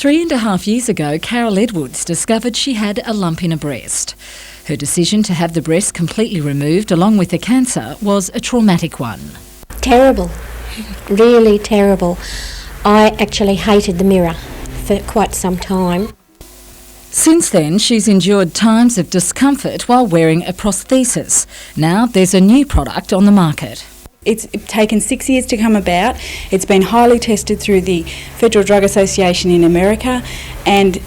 3.5 years ago, Carol Edwards discovered she had a lump in her breast. Her decision to have the breast completely removed along with the cancer was a traumatic one. Terrible, really terrible. I actually hated the mirror for quite some time. Since then, she's endured times of discomfort while wearing a prosthesis. Now there's a new product on the market. It's taken 6 years to come about. It's been highly tested through the Federal Drug Association in America, and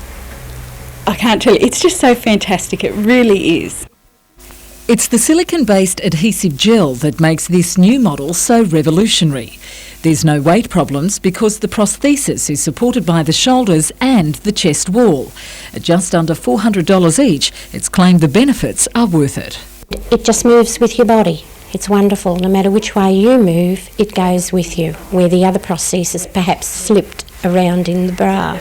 I can't tell you, it's just so fantastic, it really is. It's the silicone-based adhesive gel that makes this new model so revolutionary. There's no weight problems because the prosthesis is supported by the shoulders and the chest wall. At just under $400 each, it's claimed the benefits are worth it. It just moves with your body. It's wonderful. No matter which way you move, it goes with you, where the other prosthesis perhaps slipped around in the bra.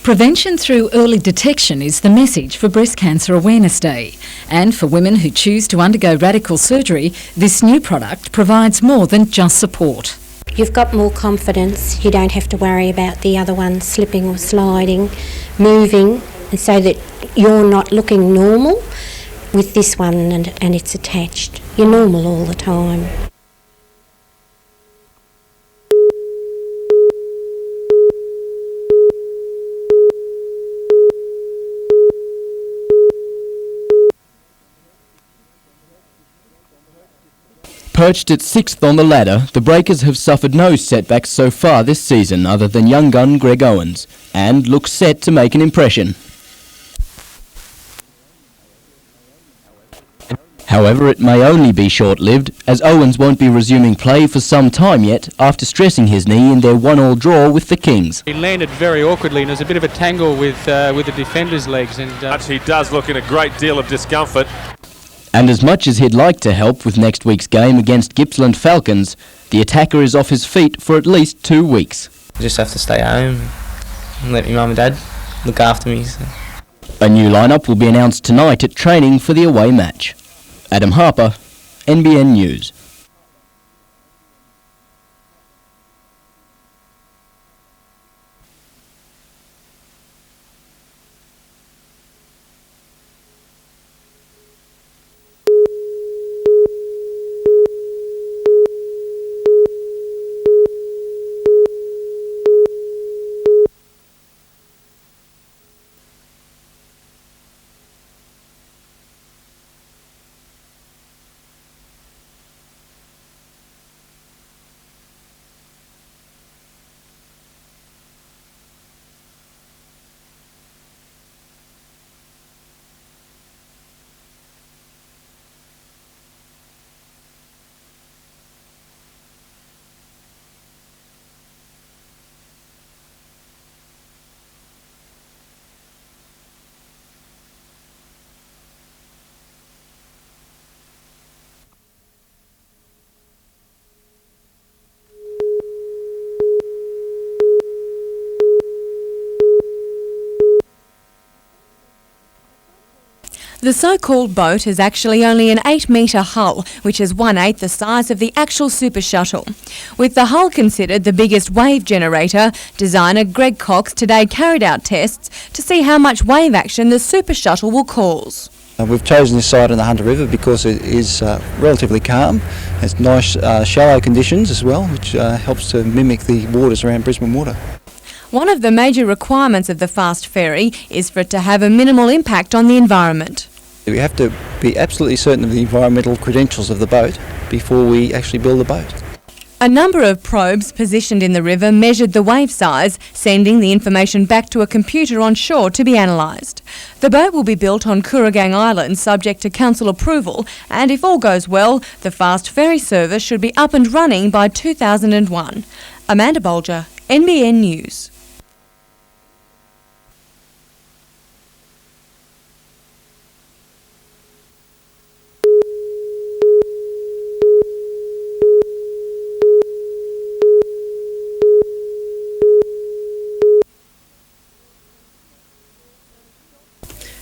Prevention through early detection is the message for Breast Cancer Awareness Day. And for women who choose to undergo radical surgery, this new product provides more than just support. You've got more confidence. You don't have to worry about the other one slipping or sliding, moving, and so that you're not looking normal. With this one and it's attached, you're normal all the time. Perched at 6th on the ladder, the Breakers have suffered no setbacks so far this season other than young gun Greg Owens, and look set to make an impression. However, it may only be short-lived, as Owens won't be resuming play for some time yet after stressing his knee in their 1-1 draw with the Kings. He landed very awkwardly and there's a bit of a tangle with the defender's legs. And he does look in a great deal of discomfort. And as much as he'd like to help with next week's game against Gippsland Falcons, the attacker is off his feet for at least 2 weeks. I just have to stay at home and let my mum and dad look after me. So. A new lineup will be announced tonight at training for the away match. Adam Harper, NBN News. The so-called boat is actually only an 8-metre hull, which is 1/8 the size of the actual super shuttle. With the hull considered the biggest wave generator, designer Greg Cox today carried out tests to see how much wave action the super shuttle will cause. We've chosen this site in the Hunter River because it is relatively calm. It's nice shallow conditions as well, which helps to mimic the waters around Brisbane Water. One of the major requirements of the fast ferry is for it to have a minimal impact on the environment. We have to be absolutely certain of the environmental credentials of the boat before we actually build the boat. A number of probes positioned in the river measured the wave size, sending the information back to a computer on shore to be analysed. The boat will be built on Kooragang Island subject to council approval, and if all goes well, the fast ferry service should be up and running by 2001. Amanda Bolger, NBN News.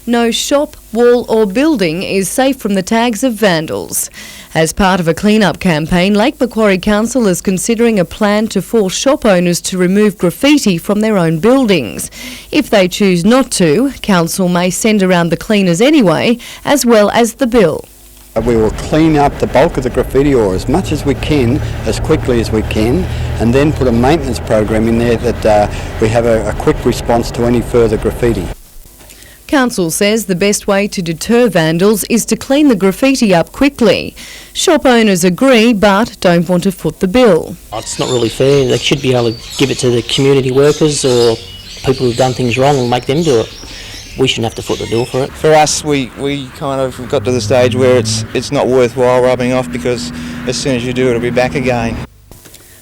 No shop, wall or building is safe from the tags of vandals. As part of a clean-up campaign, Lake Macquarie Council is considering a plan to force shop owners to remove graffiti from their own buildings. If they choose not to, Council may send around the cleaners anyway, as well as the bill. We will clean up the bulk of the graffiti or as much as we can, as quickly as we can, and then put a maintenance program in there that we have a quick response to any further graffiti. Council says the best way to deter vandals is to clean the graffiti up quickly. Shop owners agree but don't want to foot the bill. It's not really fair. They should be able to give it to the community workers or people who've done things wrong and make them do it. We shouldn't have to foot the bill for it. For us, we kind of got to the stage where it's not worthwhile rubbing off, because as soon as you do, it'll be back again.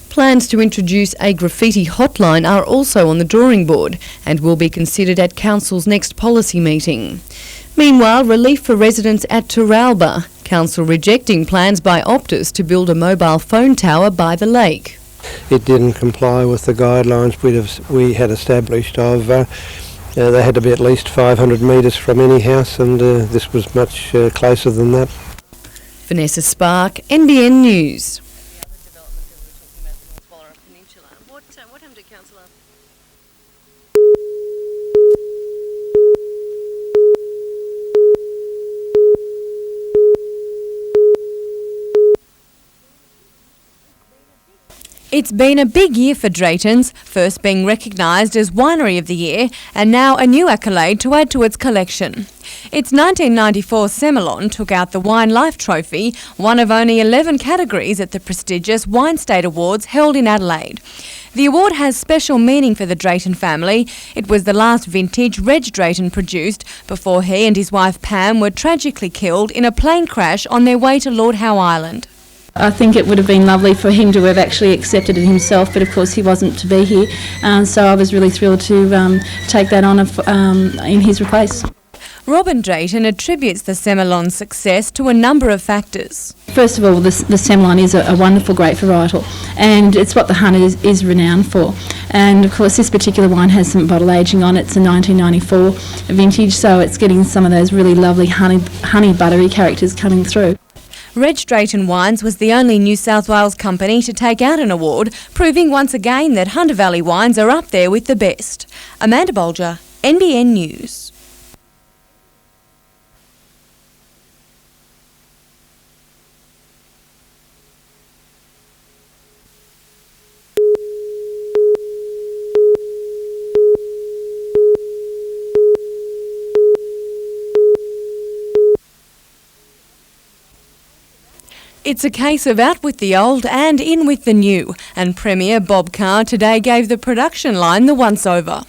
Plans to introduce a graffiti hotline are also on the drawing board and will be considered at Council's next policy meeting. Meanwhile, relief for residents at Turalba. Council rejecting plans by Optus to build a mobile phone tower by the lake. It didn't comply with the guidelines we had established of they had to be at least 500 metres from any house, and this was much closer than that. Vanessa Spark, NBN News. What happened to Councillor? It's been a big year for Drayton's, first being recognised as Winery of the Year and now a new accolade to add to its collection. Its 1994 Semelon took out the Wine Life Trophy, one of only 11 categories at the prestigious Wine State Awards held in Adelaide. The award has special meaning for the Drayton family. It was the last vintage Reg Drayton produced before he and his wife Pam were tragically killed in a plane crash on their way to Lord Howe Island. I think it would have been lovely for him to have actually accepted it himself, but of course he wasn't to be here, so I was really thrilled to take that honour in his place. Robin Drayton attributes the Semelon's success to a number of factors. First of all, the Semelon is a wonderful grape varietal, and it's what the hunt is renowned for. And of course this particular wine has some bottle aging on it. It's a 1994 vintage, so it's getting some of those really lovely honey buttery characters coming through. Reg Drayton Wines was the only New South Wales company to take out an award, proving once again that Hunter Valley wines are up there with the best. Amanda Bolger, NBN News. It's a case of out with the old and in with the new, and Premier Bob Carr today gave the production line the once-over.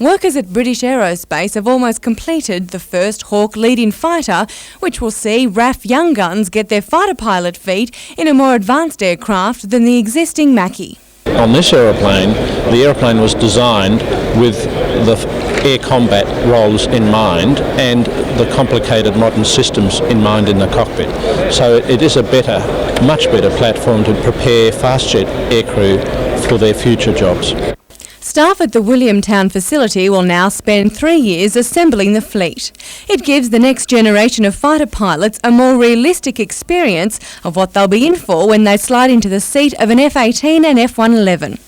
Workers at British Aerospace have almost completed the first Hawk lead-in fighter, which will see RAF Young Guns get their fighter pilot feet in a more advanced aircraft than the existing Macchi. On this aeroplane, the aeroplane was designed with the air combat roles in mind and the complicated modern systems in mind in the cockpit. So it is a better, much better platform to prepare fast jet aircrew for their future jobs. Staff at the Williamtown facility will now spend 3 years assembling the fleet. It gives the next generation of fighter pilots a more realistic experience of what they'll be in for when they slide into the seat of an F-18 and F-111.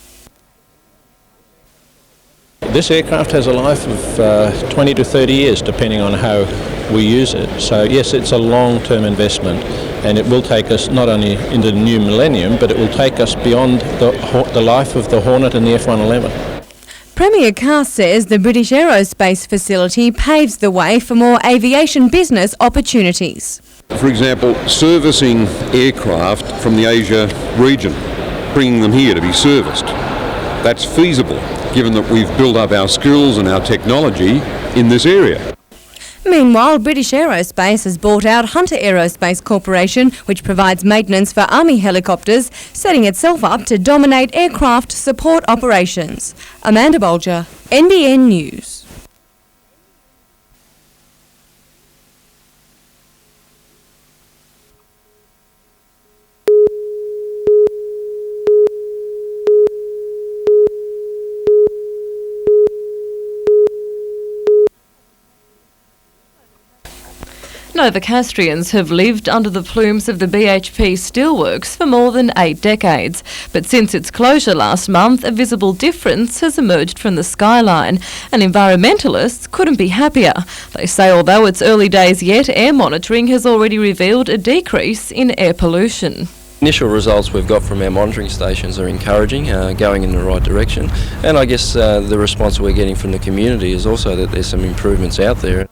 This aircraft has a life of 20 to 30 years, depending on how we use it. So yes, it's a long-term investment, and it will take us not only into the new millennium, but it will take us beyond the life of the Hornet and the F-111. Premier Carr says the British Aerospace facility paves the way for more aviation business opportunities. For example, servicing aircraft from the Asia region, bringing them here to be serviced. That's feasible, given that we've built up our skills and our technology in this area. Meanwhile, British Aerospace has bought out Hunter Aerospace Corporation, which provides maintenance for Army helicopters, setting itself up to dominate aircraft support operations. Amanda Bolger, NBN News. Novocastrians have lived under the plumes of the BHP steelworks for more than 8 decades. But since its closure last month, a visible difference has emerged from the skyline, and environmentalists couldn't be happier. They say although it's early days yet, air monitoring has already revealed a decrease in air pollution. Initial results we've got from our monitoring stations are encouraging, going in the right direction, and I guess the response we're getting from the community is also that there's some improvements out there.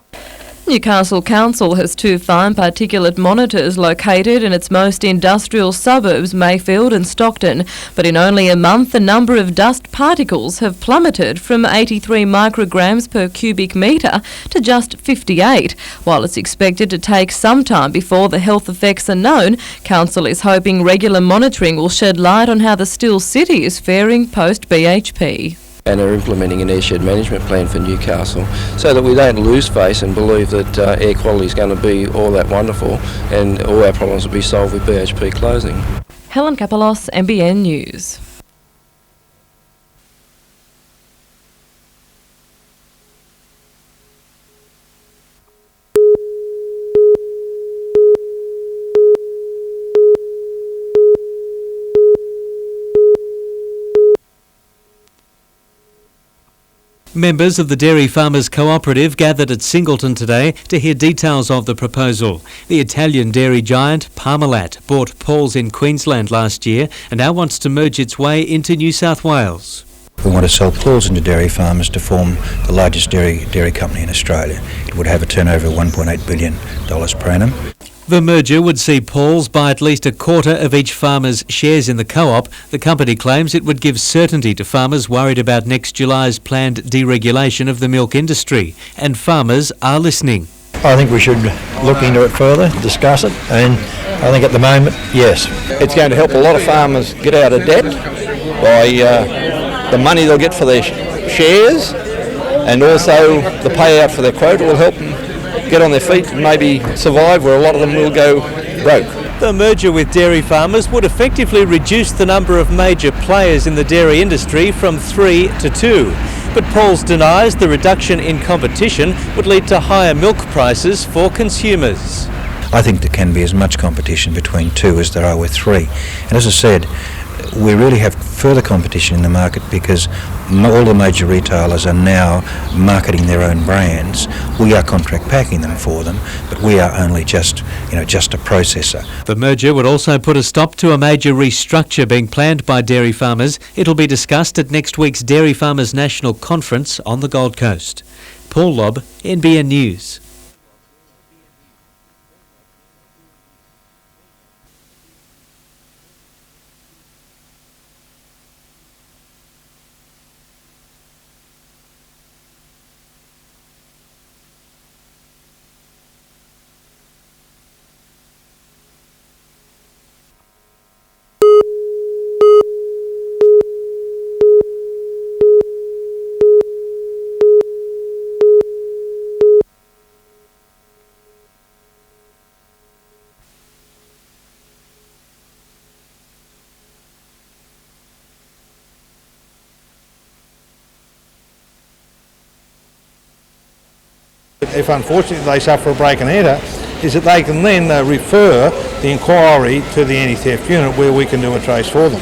Newcastle Council has 2 fine particulate monitors located in its most industrial suburbs, Mayfield and Stockton, but in only a month the number of dust particles have plummeted from 83 micrograms per cubic metre to just 58. While it's expected to take some time before the health effects are known, Council is hoping regular monitoring will shed light on how the Still City is faring post-BHP. And are implementing an airshed management plan for Newcastle so that we don't lose face and believe that air quality is going to be all that wonderful and all our problems will be solved with BHP closing. Helen Kapelos, NBN News. Members of the Dairy Farmers Cooperative gathered at Singleton today to hear details of the proposal. The Italian dairy giant Parmalat bought Paul's in Queensland last year and now wants to merge its way into New South Wales. We want to sell Paul's into dairy farmers to form the largest dairy company in Australia. It would have a turnover of $1.8 billion per annum. The merger would see Paul's buy at least a quarter of each farmer's shares in the co-op. The company claims it would give certainty to farmers worried about next July's planned deregulation of the milk industry. And farmers are listening. I think we should look into it further, discuss it, and I think at the moment, yes. It's going to help a lot of farmers get out of debt by the money they'll get for their shares, and also the payout for their quota will help them get on their feet and maybe survive, where a lot of them will go broke. The merger with dairy farmers would effectively reduce the number of major players in the dairy industry from 3 to 2. But Paul's denies the reduction in competition would lead to higher milk prices for consumers. I think there can be as much competition between 2 as there are with 3. And as I said, we really have further competition in the market because all the major retailers are now marketing their own brands. We are contract packing them for them, but we are only just a processor. The merger would also put a stop to a major restructure being planned by dairy farmers. It'll be discussed at next week's Dairy Farmers National Conference on the Gold Coast. Paul Lobb, NBN News. If unfortunately they suffer a break and enter, is that they can then refer the inquiry to the anti-theft unit where we can do a trace for them.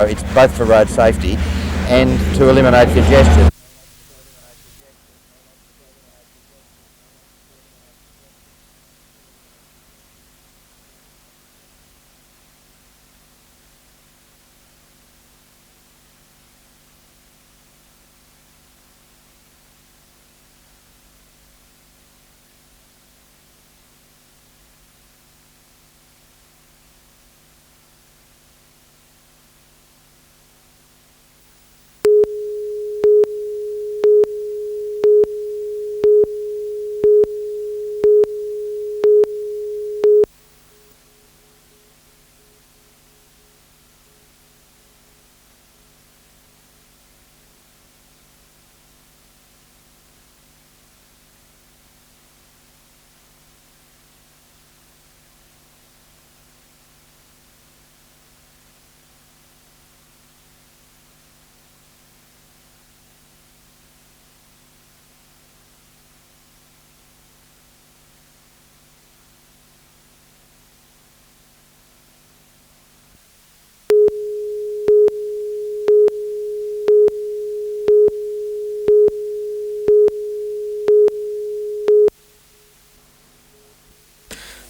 It's both for road safety and to eliminate congestion.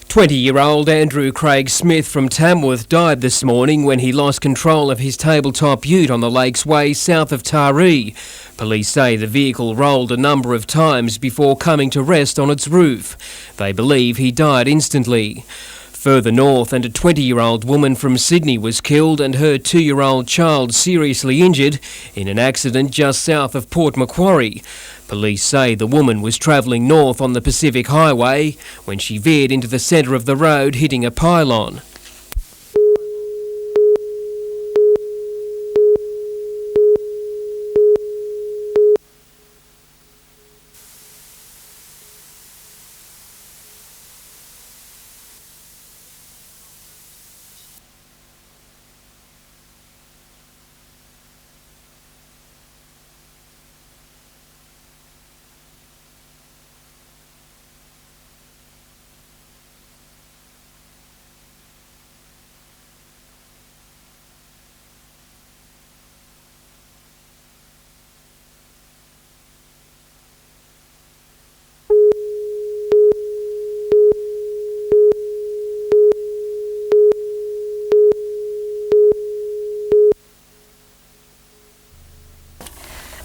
"20-year-old Andrew Craig Smith from Tamworth died this morning when he lost control of his tabletop ute on the Lakes Way south of Taree. Police say the vehicle rolled a number of times before coming to rest on its roof. They believe he died instantly. Further north, and a 20-year-old woman from Sydney was killed and her 2-year-old child seriously injured in an accident just south of Port Macquarie. Police say the woman was travelling north on the Pacific Highway when she veered into the centre of the road, hitting a pylon.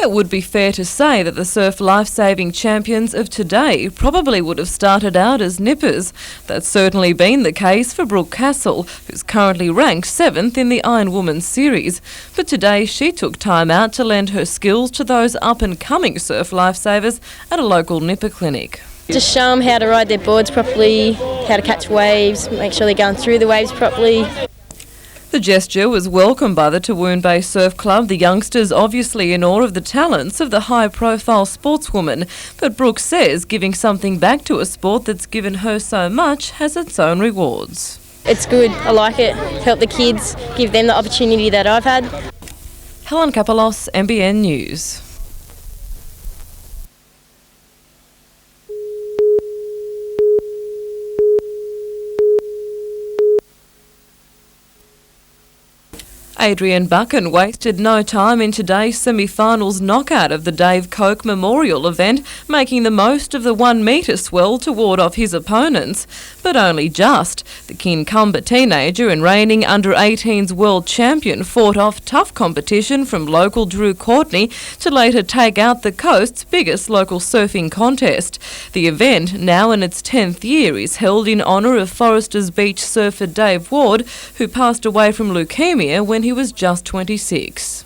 It would be fair to say that the surf life-saving champions of today probably would have started out as nippers. That's certainly been the case for Brooke Castle, who's currently ranked 7th in the Iron Woman series. But today she took time out to lend her skills to those up-and-coming surf lifesavers at a local nipper clinic. Just show them how to ride their boards properly, how to catch waves, make sure they're going through the waves properly. The gesture was welcomed by the Tawoon Bay Surf Club, the youngsters obviously in awe of the talents of the high-profile sportswoman. But Brooke says giving something back to a sport that's given her so much has its own rewards. It's good, I like it, help the kids, give them the opportunity that I've had. Helen Kapalos, NBN News. Adrian Buchan wasted no time in today's semi-finals knockout of the Dave Coke Memorial event, making the most of the 1 metre swell to ward off his opponents. But only just. The Kincumber teenager and reigning under-18s world champion fought off tough competition from local Drew Courtney to later take out the coast's biggest local surfing contest. The event, now in its 10th year, is held in honour of Foresters Beach surfer Dave Ward, who passed away from leukemia when he was just 26.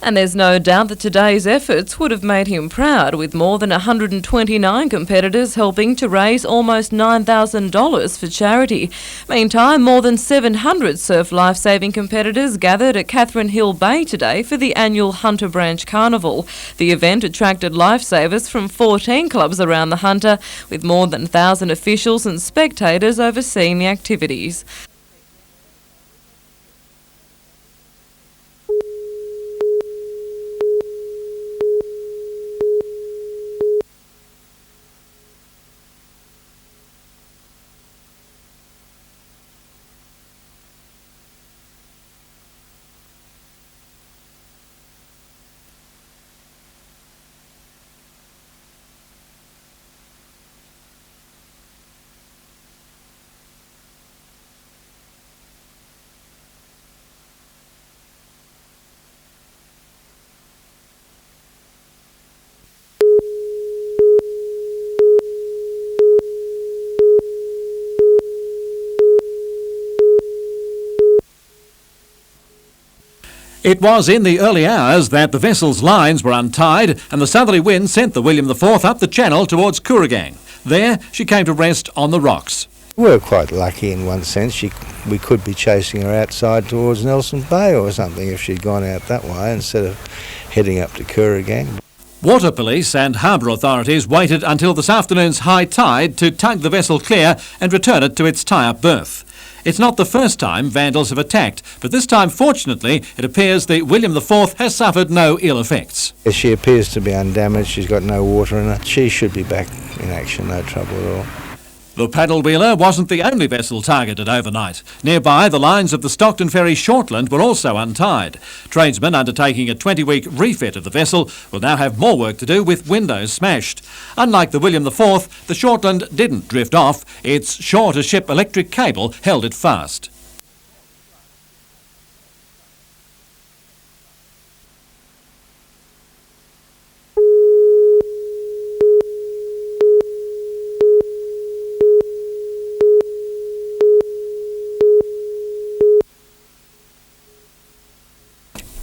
And there's no doubt that today's efforts would have made him proud, with more than 129 competitors helping to raise almost $9,000 for charity. Meantime, more than 700 surf lifesaving competitors gathered at Catherine Hill Bay today for the annual Hunter Branch Carnival. The event attracted lifesavers from 14 clubs around the Hunter, with more than 1,000 officials and spectators overseeing the activities. It was in the early hours that the vessel's lines were untied and the southerly wind sent the William IV up the channel towards Kooragang. There, she came to rest on the rocks. We were quite lucky in one sense. We could be chasing her outside towards Nelson Bay or something if she'd gone out that way instead of heading up to Kooragang. Water police and harbour authorities waited until this afternoon's high tide to tug the vessel clear and return it to its tie-up berth. It's not the first time vandals have attacked, but this time, fortunately, it appears the William IV has suffered no ill effects. She appears to be undamaged. She's got no water in her. She should be back in action, no trouble at all. The paddle-wheeler wasn't the only vessel targeted overnight. Nearby, the lines of the Stockton Ferry Shortland were also untied. Tradesmen undertaking a 20-week refit of the vessel will now have more work to do with windows smashed. Unlike the William IV, the Shortland didn't drift off. Its shore-to-ship electric cable held it fast.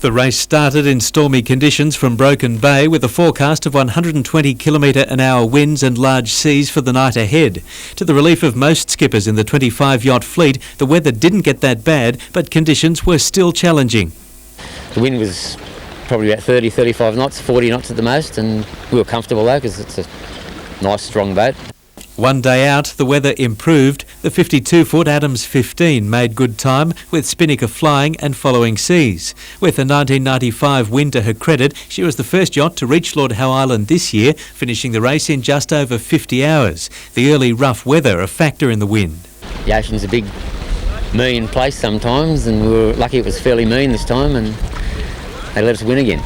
The race started in stormy conditions from Broken Bay with a forecast of 120 km/h winds and large seas for the night ahead. To the relief of most skippers in the 25-yacht fleet, the weather didn't get that bad, but conditions were still challenging. The wind was probably about 30, 35 knots, 40 knots at the most, and we were comfortable though because it's a nice strong boat. One day out, the weather improved. The 52-foot Adams 15 made good time with spinnaker flying and following seas. With a 1995 win to her credit, she was the first yacht to reach Lord Howe Island this year, finishing the race in just over 50 hours. The early rough weather a factor in the win. The ocean's a big, mean place sometimes, and we were lucky it was fairly mean this time, and they let us win again.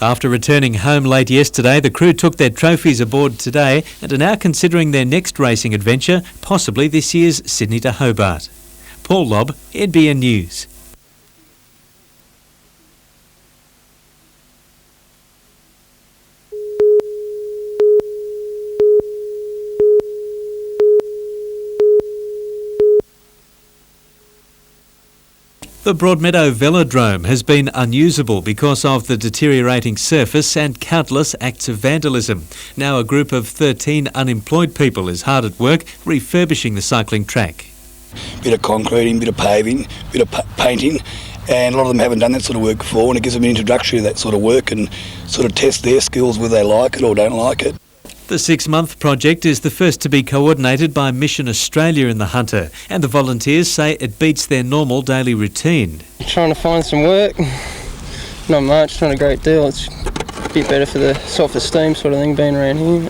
After returning home late yesterday, the crew took their trophies aboard today and are now considering their next racing adventure, possibly this year's Sydney to Hobart. Paul Lobb, NBN News. The Broadmeadow Velodrome has been unusable because of the deteriorating surface and countless acts of vandalism. Now a group of 13 unemployed people is hard at work refurbishing the cycling track. Bit of concreting, bit of paving, bit of painting, and a lot of them haven't done that sort of work before, and it gives them an introductory to that sort of work and sort of test their skills whether they like it or don't like it. The 6-month project is the first to be coordinated by Mission Australia in the Hunter, and the volunteers say it beats their normal daily routine. Trying to find some work, not much, not a great deal. It's a bit better for the self-esteem sort of thing being around here.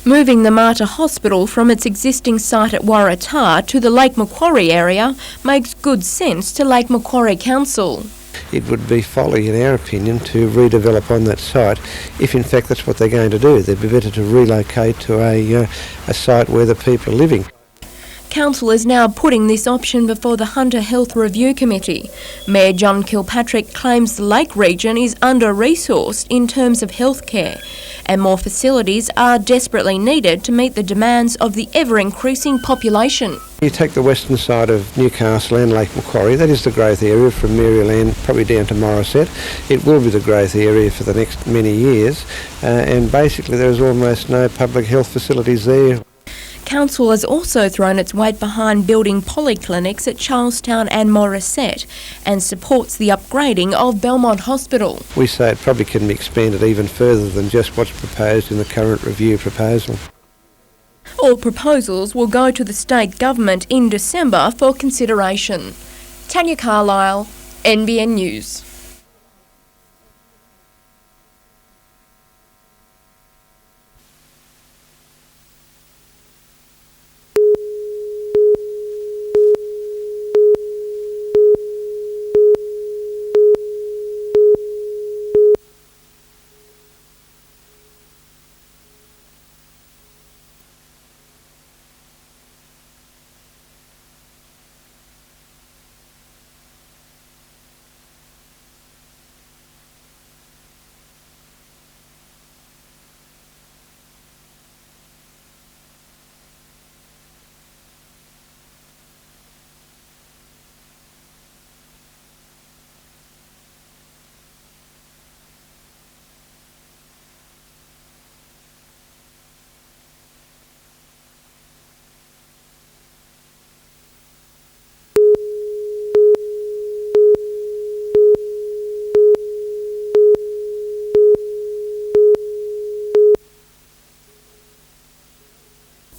Moving the Mater Hospital from its existing site at Waratah to the Lake Macquarie area makes good sense to Lake Macquarie Council. It would be folly, in our opinion, to redevelop on that site if in fact that's what they're going to do. They'd be better to relocate to a site where the people are living. Council is now putting this option before the Hunter Health Review Committee. Mayor John Kilpatrick claims the Lake region is under-resourced in terms of healthcare, and more facilities are desperately needed to meet the demands of the ever-increasing population. You take the western side of Newcastle and Lake Macquarie, that is the growth area from Maryland probably down to Morisset. It will be the growth area for the next many years, and basically there is almost no public health facilities there. Council has also thrown its weight behind building polyclinics at Charlestown and Morisset and supports the upgrading of Belmont Hospital. We say it probably can be expanded even further than just what's proposed in the current review proposal. All proposals will go to the state government in December for consideration. Tanya Carlisle, NBN News.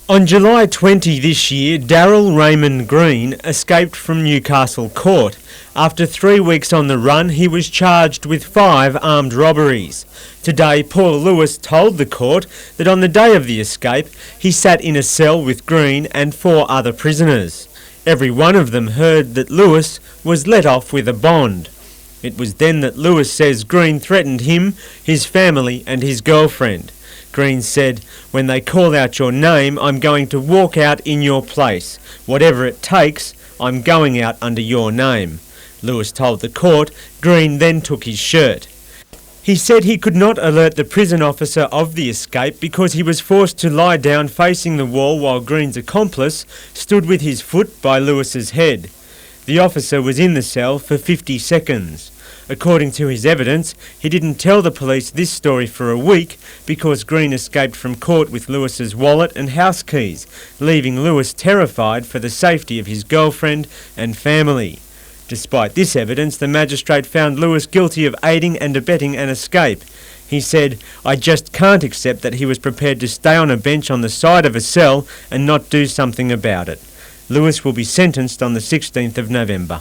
On July 20 this year, Daryl Raymond Green escaped from Newcastle Court. After 3 weeks on the run, he was charged with 5 armed robberies. Today, Paul Lewis told the court that on the day of the escape, he sat in a cell with Green and 4 other prisoners. Every one of them heard that Lewis was let off with a bond. It was then that Lewis says Green threatened him, his family and his girlfriend. Green said, "When they call out your name, I'm going to walk out in your place. Whatever it takes, I'm going out under your name." Lewis told the court. Green then took his shirt. He said he could not alert the prison officer of the escape because he was forced to lie down facing the wall while Green's accomplice stood with his foot by Lewis's head. The officer was in the cell for 50 seconds. According to his evidence, he didn't tell the police this story for a week because Green escaped from court with Lewis's wallet and house keys, leaving Lewis terrified for the safety of his girlfriend and family. Despite this evidence, the magistrate found Lewis guilty of aiding and abetting an escape. He said, "I just can't accept that he was prepared to stay on a bench on the side of a cell and not do something about it." Lewis will be sentenced on the 16th of November.